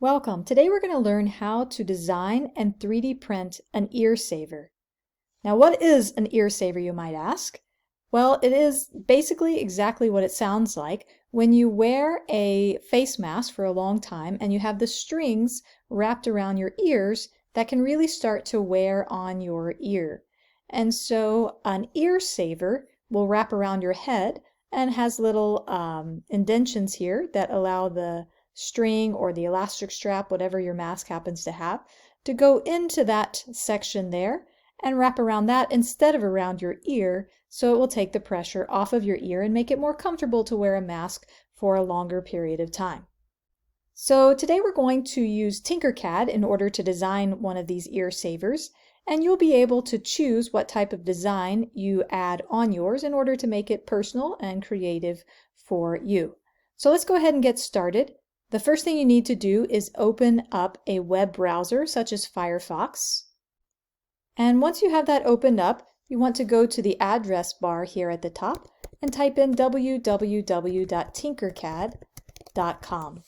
Welcome. Today we're going to learn how to design and 3D print an ear saver. Now, what is an ear saver, you might ask? Well, it is basically exactly what it sounds like. When you wear a face mask for a long time and you have the strings wrapped around your ears, that can really start to wear on your ear. And so an ear saver will wrap around your head and has little indentions here that allow the string or the elastic strap, whatever your mask happens to have, to go into that section there and wrap around that instead of around your ear, so it will take the pressure off of your ear and make it more comfortable to wear a mask for a longer period of time. So today we're going to use Tinkercad in order to design one of these ear savers, and you'll be able to choose what type of design you add on yours in order to make it personal and creative for you. So let's go ahead and get started. The first thing you need to do is open up a web browser such as Firefox. And once you have that opened up, you want to go to the address bar here at the top and type in www.tinkercad.com.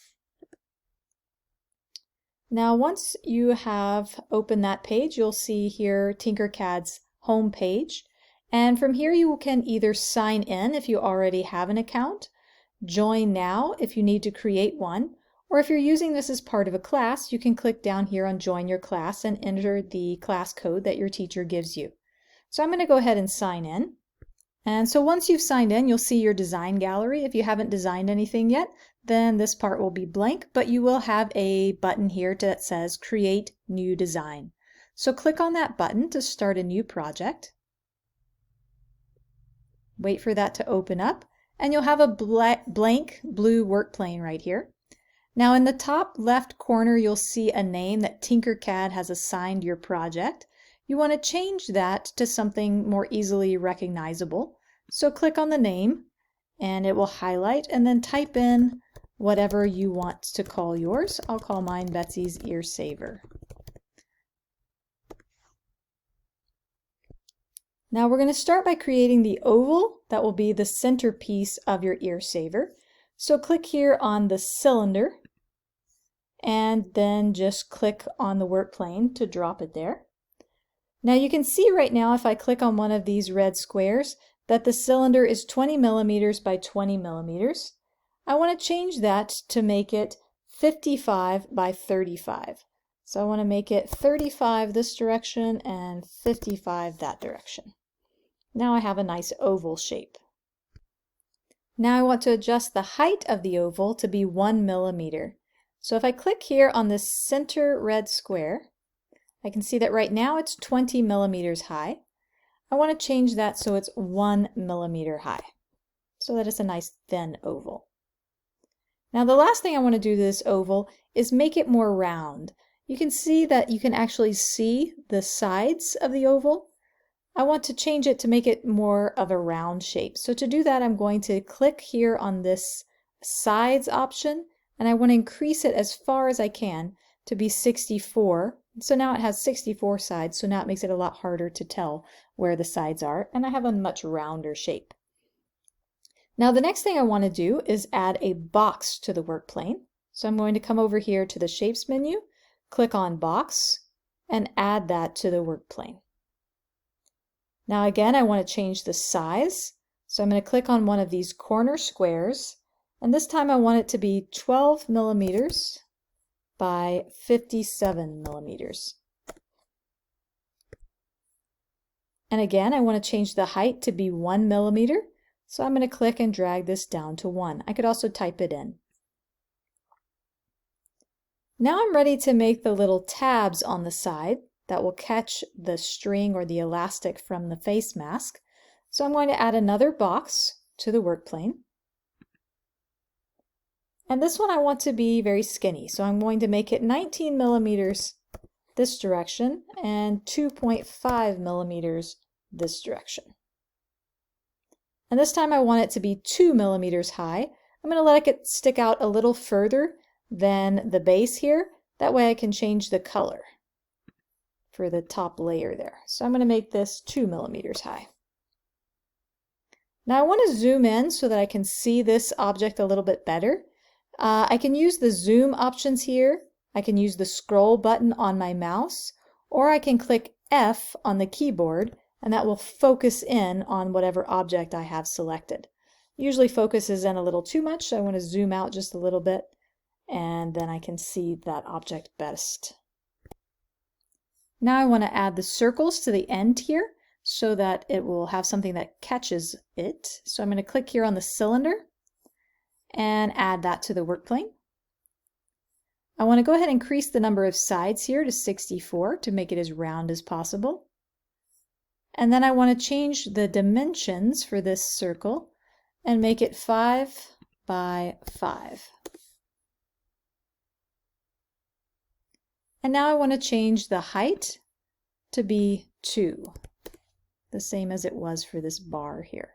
Now, once you have opened that page, you'll see here Tinkercad's home page. And from here you can either sign in if you already have an account, join now if you need to create one, or if you're using this as part of a class, you can click down here on Join Your Class and enter the class code that your teacher gives you. So I'm going to go ahead and sign in. And so once you've signed in, you'll see your design gallery. If you haven't designed anything yet, then this part will be blank, but you will have a button here that says Create New Design. So click on that button to start a new project. Wait for that to open up, and you'll have a blank blue work plane right here. Now in the top left corner, you'll see a name that Tinkercad has assigned your project. You want to change that to something more easily recognizable. So click on the name and it will highlight, and then type in whatever you want to call yours. I'll call mine Betsy's Ear Saver. Now we're going to start by creating the oval that will be the centerpiece of your ear saver. So click here on the cylinder and then just click on the work plane to drop it there. Now you can see right now, if I click on one of these red squares, that the cylinder is 20 millimeters by 20 millimeters. I want to change that to make it 55 by 35. So I want to make it 35 this direction and 55 that direction. Now I have a nice oval shape. Now I want to adjust the height of the oval to be 1 millimeter. So if I click here on this center red square, I can see that right now it's 20 millimeters high. I want to change that so it's 1 millimeter high, so that it's a nice thin oval. Now the last thing I want to do to this oval is make it more round. You can see that you can actually see the sides of the oval. I want to change it to make it more of a round shape. So to do that, I'm going to click here on this sides option, and I want to increase it as far as I can to be 64. So now it has 64 sides, so now it makes it a lot harder to tell where the sides are, and I have a much rounder shape. Now the next thing I want to do is add a box to the work plane. So I'm going to come over here to the Shapes menu, click on Box, and add that to the work plane. Now again, I want to change the size, so I'm going to click on one of these corner squares, and this time I want it to be 12 millimeters by 57 millimeters. And again, I want to change the height to be 1 millimeter, so I'm going to click and drag this down to 1. I could also type it in. Now I'm ready to make the little tabs on the side that will catch the string or the elastic from the face mask. So I'm going to add another box to the work plane. And this one I want to be very skinny, so I'm going to make it 19 millimeters this direction and 2.5 millimeters this direction. And this time I want it to be 2 millimeters high. I'm going to let it stick out a little further than the base here. That way I can change the color for the top layer there. So I'm going to make this 2 millimeters high. Now I want to zoom in so that I can see this object a little bit better. I can use the zoom options here. I can use the scroll button on my mouse, or I can click F on the keyboard, and that will focus in on whatever object I have selected. Usually focuses in a little too much, so I want to zoom out just a little bit, and then I can see that object best. Now I want to add the circles to the end here so that it will have something that catches it. So I'm going to click here on the cylinder and add that to the work plane. I want to go ahead and increase the number of sides here to 64 to make it as round as possible. And then I want to change the dimensions for this circle and make it 5 by 5. And now I want to change the height to be 2, the same as it was for this bar here.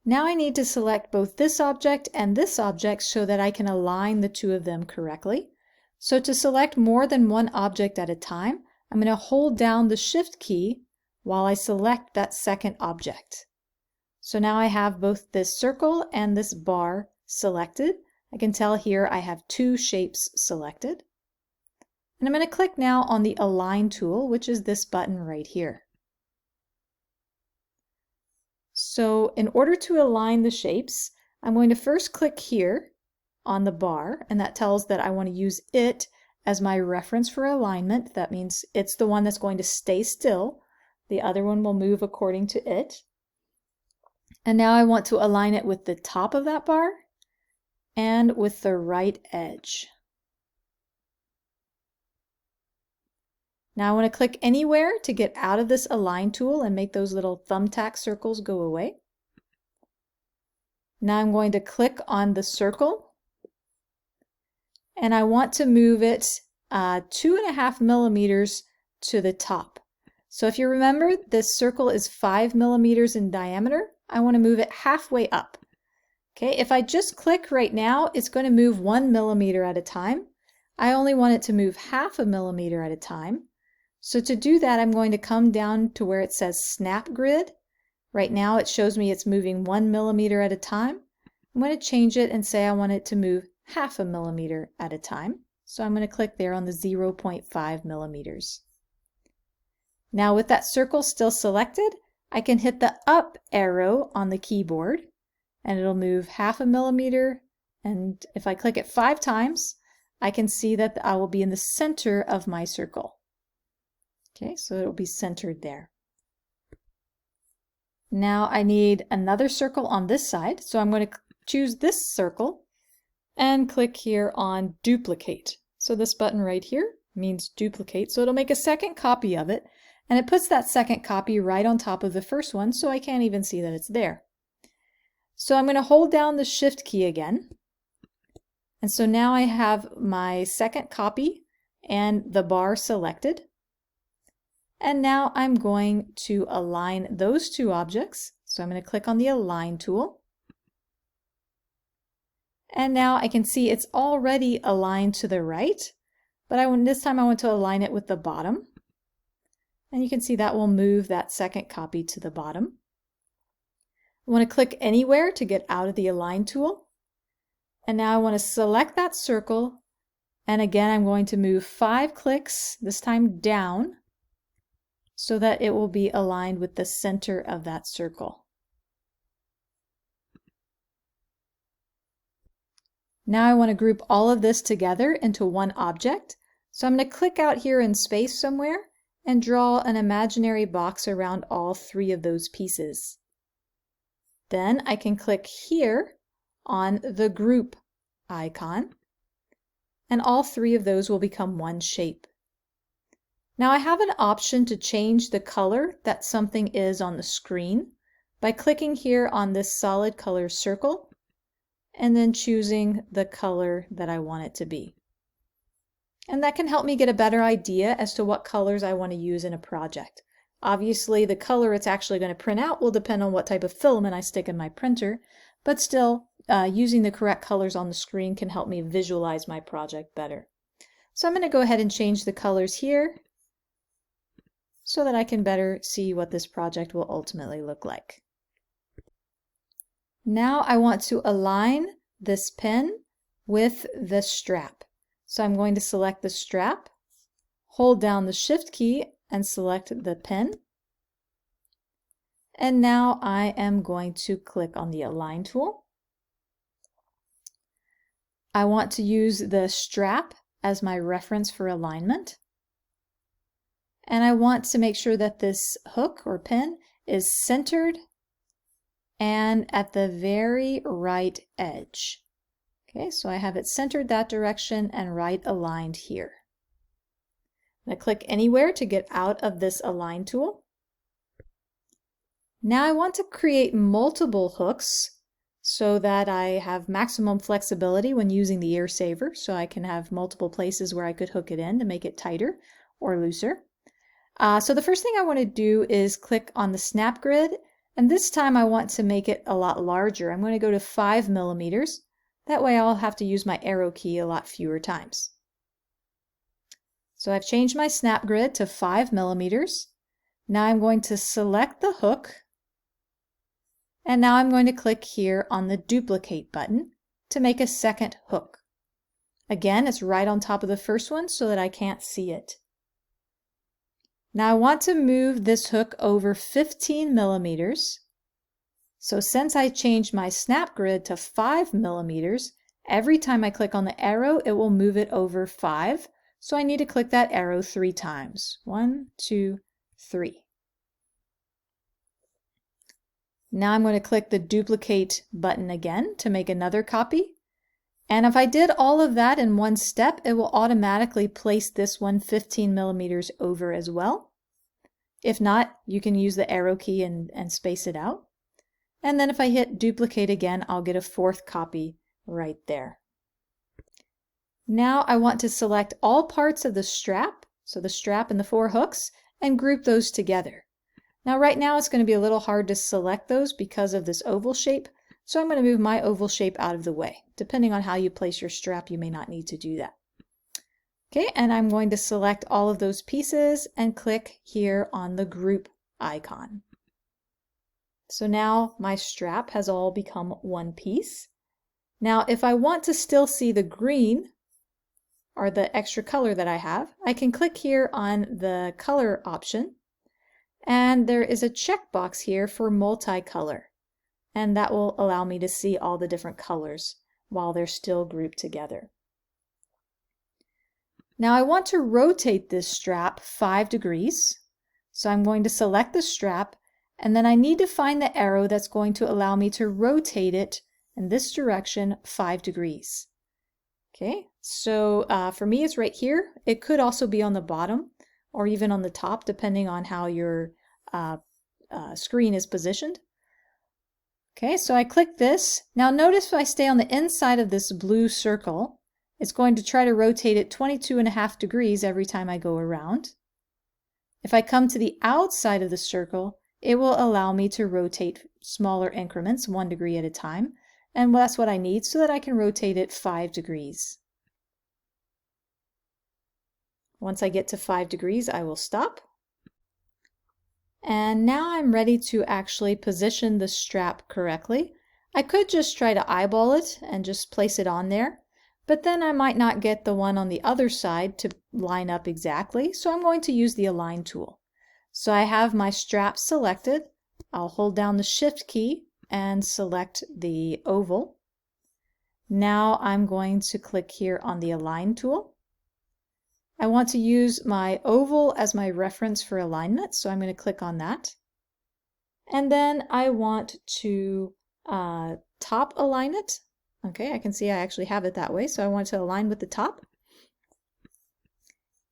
Now I need to select both this object and this object so that I can align the two of them correctly. So to select more than one object at a time, I'm going to hold down the Shift key while I select that second object. So now I have both this circle and this bar selected. I can tell here I have two shapes selected. And I'm going to click now on the Align tool, which is this button right here. So in order to align the shapes, I'm going to first click here on the bar, and that tells that I want to use it as my reference for alignment. That means it's the one that's going to stay still. The other one will move according to it. And now I want to align it with the top of that bar and with the right edge. Now I want to click anywhere to get out of this Align tool and make those little thumbtack circles go away. Now I'm going to click on the circle, and I want to move it 2.5 millimeters to the top. So if you remember, this circle is 5 millimeters in diameter. I want to move it halfway up. Okay, if I just click right now, it's going to move 1 millimeter at a time. I only want it to move 0.5 millimeter at a time. So to do that, I'm going to come down to where it says Snap Grid. Right now it shows me it's moving 1 millimeter at a time. I'm going to change it and say I want it to move 0.5 millimeter at a time. So I'm going to click there on the 0.5 millimeters. Now with that circle still selected, I can hit the up arrow on the keyboard and it'll move 0.5 millimeter. And if I click it 5 times, I can see that I will be in the center of my circle. Okay, so it'll be centered there. Now I need another circle on this side, so I'm going to choose this circle and click here on Duplicate. So this button right here means duplicate, so it'll make a second copy of it, and it puts that second copy right on top of the first one, so I can't even see that it's there. So I'm going to hold down the Shift key again, and so now I have my second copy and the bar selected. And now I'm going to align those two objects. So I'm going to click on the Align tool. And now I can see it's already aligned to the right, but this time I want to align it with the bottom. And you can see that will move that second copy to the bottom. I want to click anywhere to get out of the Align tool. And now I want to select that circle. And again, I'm going to move 5 clicks, this time down, so that it will be aligned with the center of that circle. Now I want to group all of this together into one object. So I'm going to click out here in space somewhere and draw an imaginary box around all 3 of those pieces. Then I can click here on the group icon, and all 3 of those will become one shape. Now I have an option to change the color that something is on the screen by clicking here on this solid color circle and then choosing the color that I want it to be. And that can help me get a better idea as to what colors I want to use in a project. Obviously, the color it's actually going to print out will depend on what type of filament I stick in my printer, but still, using the correct colors on the screen can help me visualize my project better. So I'm going to go ahead and change the colors here so that I can better see what this project will ultimately look like. Now I want to align this pen with the strap. So I'm going to select the strap, hold down the Shift key and select the pin. And now I am going to click on the Align tool. I want to use the strap as my reference for alignment. And I want to make sure that this hook or pin is centered and at the very right edge. Okay, so I have it centered that direction and right aligned here. I'm going to click anywhere to get out of this Align tool. Now I want to create multiple hooks so that I have maximum flexibility when using the ear saver, so I can have multiple places where I could hook it in to make it tighter or looser. So the first thing I want to do is click on the snap grid, and this time I want to make it a lot larger. I'm going to go to 5 millimeters. That way I'll have to use my arrow key a lot fewer times. So I've changed my snap grid to 5 millimeters. Now I'm going to select the hook, and now I'm going to click here on the duplicate button to make a second hook. Again, it's right on top of the first one so that I can't see it. Now I want to move this hook over 15 millimeters. So since I changed my snap grid to 5 millimeters, every time I click on the arrow, it will move it over 5. So I need to click that arrow 3 times. 1, 2, 3. Now I'm going to click the duplicate button again to make another copy. And if I did all of that in one step, it will automatically place this one 15 millimeters over as well. If not, you can use the arrow key and space it out. And then if I hit duplicate again, I'll get a 4th copy right there. Now I want to select all parts of the strap, so the strap and the 4 hooks, and group those together. Now right now it's going to be a little hard to select those because of this oval shape, so I'm going to move my oval shape out of the way. Depending on how you place your strap, you may not need to do that. Okay, and I'm going to select all of those pieces and click here on the group icon. So now my strap has all become one piece. Now if I want to still see the green, or the extra color that I have, I can click here on the color option, and there is a checkbox here for multicolor, and that will allow me to see all the different colors while they're still grouped together. Now I want to rotate this strap 5 degrees, so I'm going to select the strap, and then I need to find the arrow that's going to allow me to rotate it in this direction 5 degrees. Okay, so for me it's right here. It could also be on the bottom or even on the top depending on how your screen is positioned. Okay, so I click this. Now notice if I stay on the inside of this blue circle, it's going to try to rotate it 22.5 degrees every time I go around. If I come to the outside of the circle, it will allow me to rotate smaller increments, 1 degree at a time. And that's what I need so that I can rotate it 5 degrees. Once I get to 5 degrees, I will stop. And now I'm ready to actually position the strap correctly. I could just try to eyeball it and just place it on there, but then I might not get the one on the other side to line up exactly, so I'm going to use the Align tool. So I have my strap selected. I'll hold down the Shift key and select the oval. Now I'm going to click here on the Align tool. I want to use my oval as my reference for alignment, so I'm going to click on that. And then I want to top align it. Okay, I can see I actually have it that way, so I want to align with the top.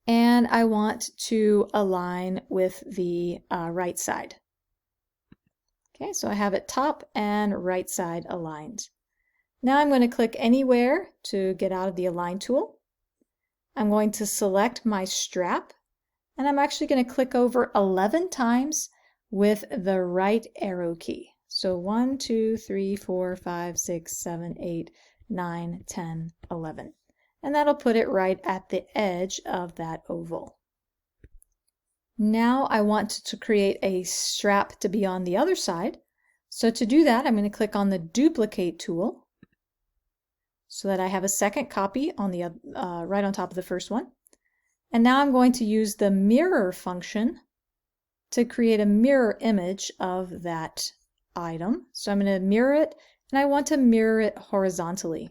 And I want to align with the right side. Okay, so I have it top and right side aligned. Now I'm going to click anywhere to get out of the Align tool. I'm going to select my strap, and I'm actually going to click over 11 times with the right arrow key. So 1, 2, 3, 4, 5, 6, 7, 8, 9, 10, 11. And that'll put it right at the edge of that oval. Now I want to create a strap to be on the other side. So to do that, I'm going to click on the Duplicate tool. so that I have a second copy on the right on top of the first one. And now I'm going to use the mirror function to create a mirror image of that item. So I'm going to mirror it, and I want to mirror it horizontally.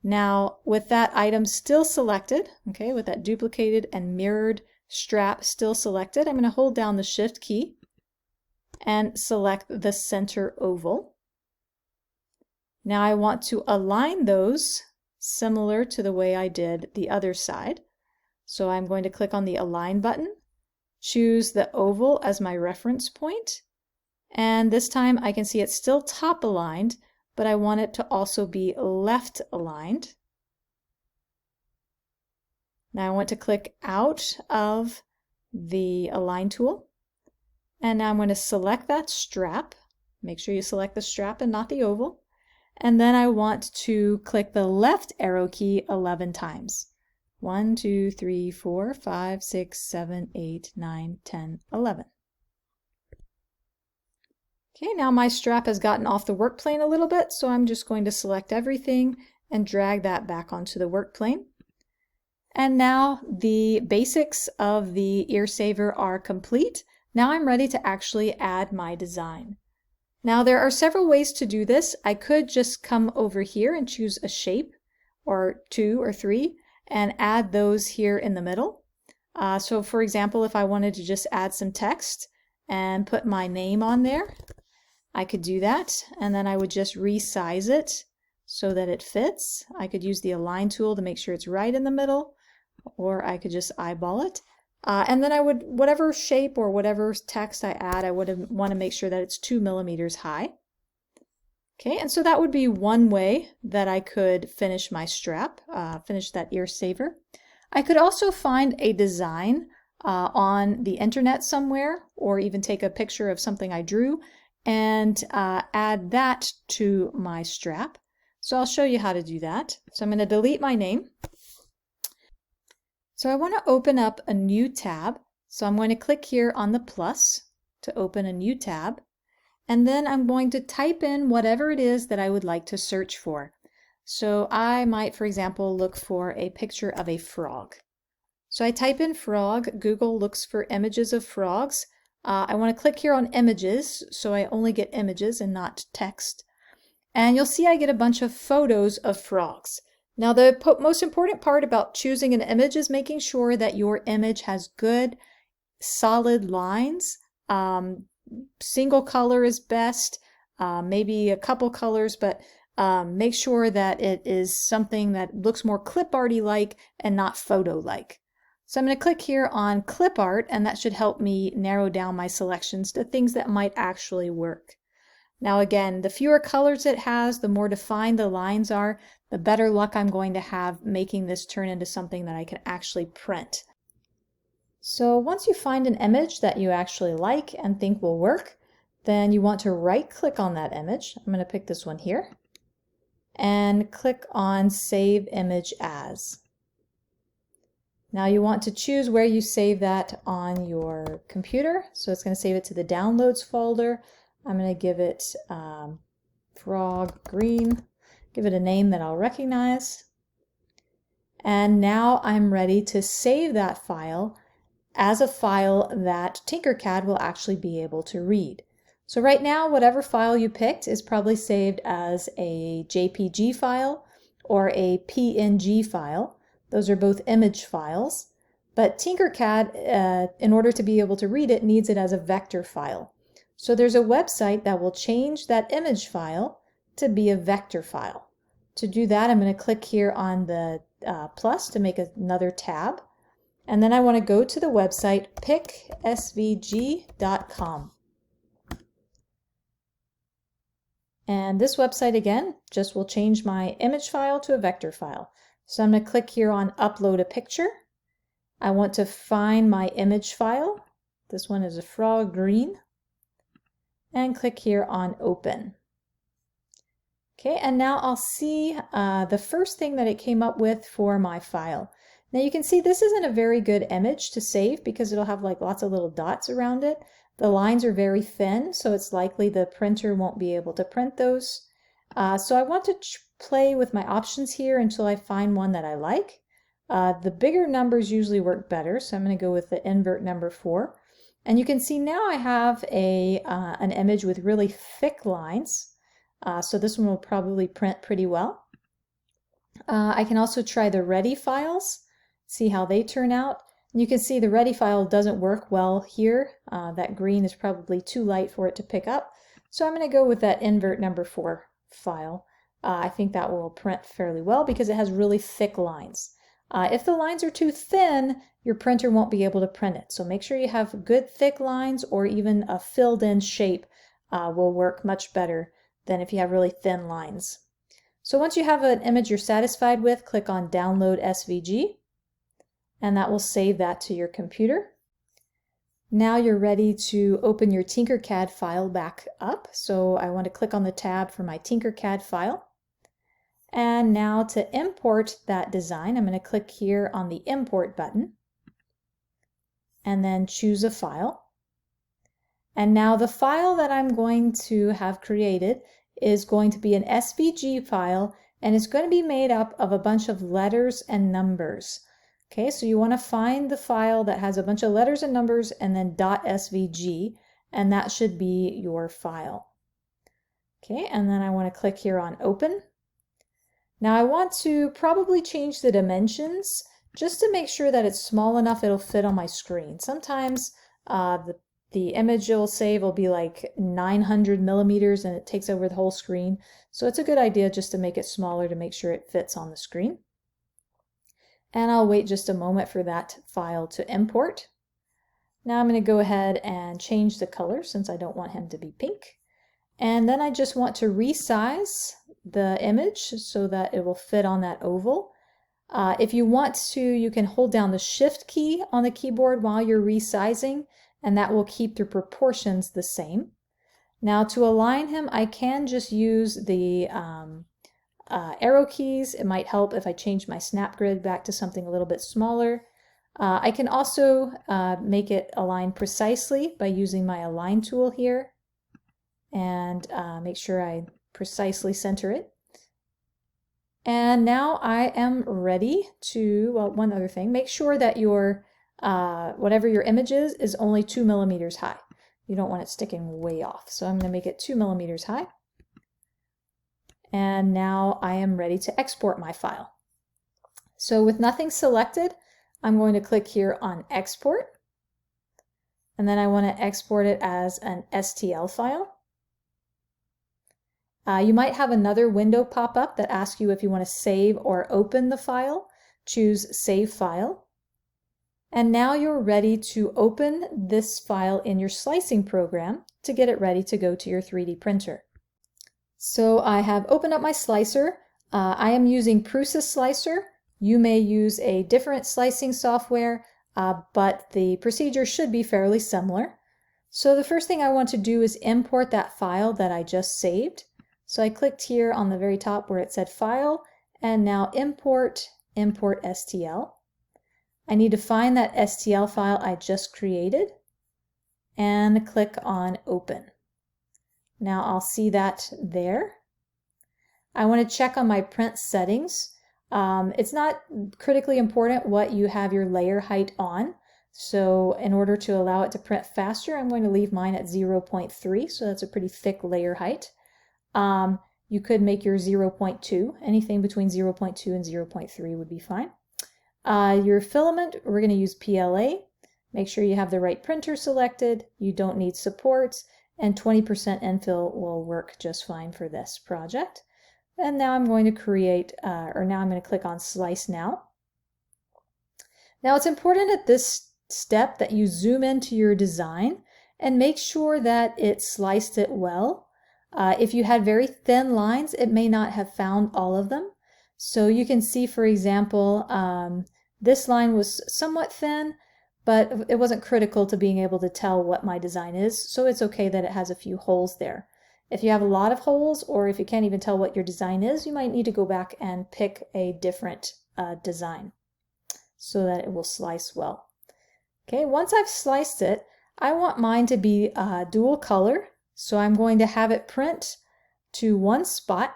Now, with that item still selected, okay, with that duplicated and mirrored strap still selected, I'm going to hold down the Shift key and select the center oval. Now I want to align those similar to the way I did the other side. So I'm going to click on the Align button, choose the oval as my reference point, and this time I can see it's still top aligned, but I want it to also be left aligned. Now I want to click out of the Align tool, and now I'm going to select that strap. Make sure you select the strap and not the oval. And then I want to click the left arrow key 11 times. 1, 2, 3, 4, 5, 6, 7, 8, 9, 10, 11. Okay, now my strap has gotten off the work plane a little bit, so I'm just going to select everything and drag that back onto the work plane. And now the basics of the ear saver are complete. Now I'm ready to actually add my design. Now there are several ways to do this. I could just come over here and choose a shape, or 2 or 3, and add those here in the middle. So for example, if I wanted to just add some text and put my name on there, I could do that, and then I would just resize it so that it fits. I could use the Align tool to make sure it's right in the middle, or I could just eyeball it. And then I would, whatever shape or whatever text I add, I would want to make sure that it's 2 millimeters high. Okay, and so that would be one way that I could finish my strap, finish that ear saver. I could also find a design on the internet somewhere, or even take a picture of something I drew and add that to my strap. So I'll show you how to do that. So I'm going to delete my name. So I want to open up a new tab. So I'm going to click here on the plus to open a new tab. And then I'm going to type in whatever it is that I would like to search for. So I might, for example, look for a picture of a frog. So I type in frog. Google looks for images of frogs. I want to click here on images, so I only get images and not text. And you'll see I get a bunch of photos of frogs. Now the most important part about choosing an image is making sure that your image has good solid lines. Single color is best, maybe a couple colors, but make sure that it is something that looks more clip arty like and not photo like. So I'm going to click here on clip art, and that should help me narrow down my selections to things that might actually work. Now again, the fewer colors it has, the more defined the lines are, the better luck I'm going to have making this turn into something that I can actually print. So once you find an image that you actually like and think will work, then you want to right click on that image. I'm going to pick this one here and click on Save Image As. Now you want to choose where you save that on your computer. So it's going to save it to the Downloads folder. I'm going to give it Frog Green, give it a name that I'll recognize. And now I'm ready to save that file as a file that Tinkercad will actually be able to read. So right now, whatever file you picked is probably saved as a JPG file or a PNG file. Those are both image files, but Tinkercad, in order to be able to read it, needs it as a vector file. So there's a website that will change that image file to be a vector file. To do that, I'm going to click here on the plus to make another tab. And then I want to go to the website picsvg.com. And this website again just will change my image file to a vector file. So I'm going to click here on Upload a Picture. I want to find my image file. This one is a frog green. And click here on Open. Okay, and now I'll see the first thing that it came up with for my file. Now you can see this isn't a very good image to save because it'll have like lots of little dots around it. The lines are very thin, so it's likely the printer won't be able to print those. So I want to play with my options here until I find one that I like. The bigger numbers usually work better, so I'm going to go with the invert number 4. And you can see now I have an image with really thick lines, so this one will probably print pretty well. I can also try the ready files, see how they turn out. And you can see the ready file doesn't work well here. That green is probably too light for it to pick up. So I'm going to go with that invert number 4 file. I think that will print fairly well because it has really thick lines. If the lines are too thin, your printer won't be able to print it. So make sure you have good thick lines, or even a filled in shape will work much better than if you have really thin lines. So once you have an image you're satisfied with, click on Download SVG, and that will save that to your computer. Now you're ready to open your Tinkercad file back up. So I want to click on the tab for my Tinkercad file. And now to import that design, I'm going to click here on the Import button, and then choose a file. And now the file that I'm going to have created is going to be an SVG file, and it's going to be made up of a bunch of letters and numbers. Okay, so you want to find the file that has a bunch of letters and numbers and then .svg, and that should be your file. Okay, and then I want to click here on Open. Now I want to probably change the dimensions just to make sure that it's small enough it'll fit on my screen. Sometimes the image you'll save will be like 900 millimeters and it takes over the whole screen. So it's a good idea just to make it smaller to make sure it fits on the screen. And I'll wait just a moment for that file to import. Now I'm going to go ahead and change the color since I don't want him to be pink. And then I just want to resize the image so that it will fit on that oval. If you want to, you can hold down the Shift key on the keyboard while you're resizing, and that will keep the proportions the same. Now to align him, I can just use the arrow keys. It might help if I change my snap grid back to something a little bit smaller. I can also make it align precisely by using my Align tool here, and make sure I precisely center it. And now I am ready to, well, one other thing, make sure that your whatever your image is only 2 millimeters high. You don't want it sticking way off. So I'm going to make it 2 millimeters high. And now I am ready to export my file. So with nothing selected, I'm going to click here on Export. And then I want to export it as an STL file. You might have another window pop up that asks you if you want to save or open the file. Choose Save File. And now you're ready to open this file in your slicing program to get it ready to go to your 3D printer. So I have opened up my slicer. I am using Prusa Slicer. You may use a different slicing software, but the procedure should be fairly similar. So the first thing I want to do is import that file that I just saved. So I clicked here on the very top where it said File, and now Import STL. I need to find that STL file I just created and click on Open. Now I'll see that there. I want to check on my print settings. It's not critically important what you have your layer height on. So in order to allow it to print faster, I'm going to leave mine at 0.3. So that's a pretty thick layer height. You could make your 0.2. Anything between 0.2 and 0.3 would be fine. Your filament, we're going to use PLA. Make sure you have the right printer selected. You don't need supports, and 20% infill will work just fine for this project. And now I'm going to create, now I'm going to click on Slice Now. Now it's important at this step that you zoom into your design and make sure that it sliced it well. If you had very thin lines, it may not have found all of them. So you can see, for example, this line was somewhat thin, but it wasn't critical to being able to tell what my design is, so it's okay that it has a few holes there. If you have a lot of holes, or if you can't even tell what your design is, you might need to go back and pick a different design so that it will slice well. Okay, once I've sliced it, I want mine to be dual color, so I'm going to have it print to one spot.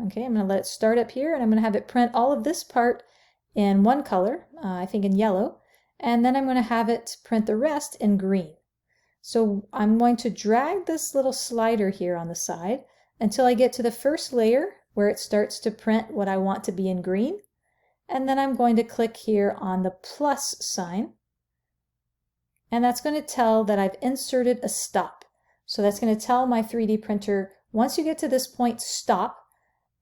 Okay, I'm going to let it start up here, and I'm going to have it print all of this part in one color, I think in yellow, and then I'm going to have it print the rest in green. So I'm going to drag this little slider here on the side until I get to the first layer where it starts to print what I want to be in green, and then I'm going to click here on the plus sign, and that's going to tell that I've inserted a stop. So that's going to tell my 3D printer, once you get to this point, stop,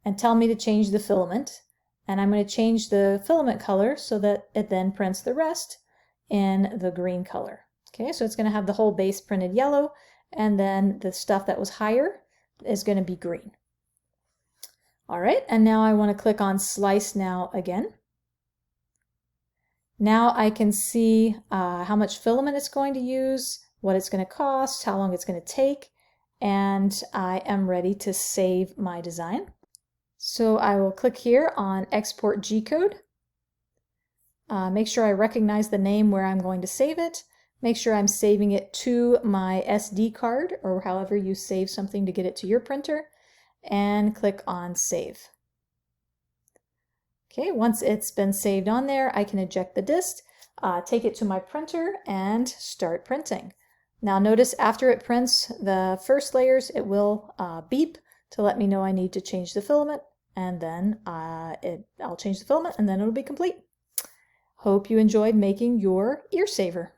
and tell me to change the filament. And I'm going to change the filament color so that it then prints the rest in the green color. Okay, so it's going to have the whole base printed yellow, and then the stuff that was higher is going to be green. All right, and now I want to click on Slice Now again. Now I can see how much filament it's going to use, what it's going to cost, how long it's going to take, and I am ready to save my design. So I will click here on Export G-Code. Make sure I recognize the name where I'm going to save it. Make sure I'm saving it to my SD card, or however you save something to get it to your printer, and click on Save. Okay, once it's been saved on there, I can eject the disk, take it to my printer, and start printing. Now notice after it prints the first layers, it will beep to let me know I need to change the filament, and then I'll change the filament, and then it'll be complete. Hope you enjoyed making your ear saver.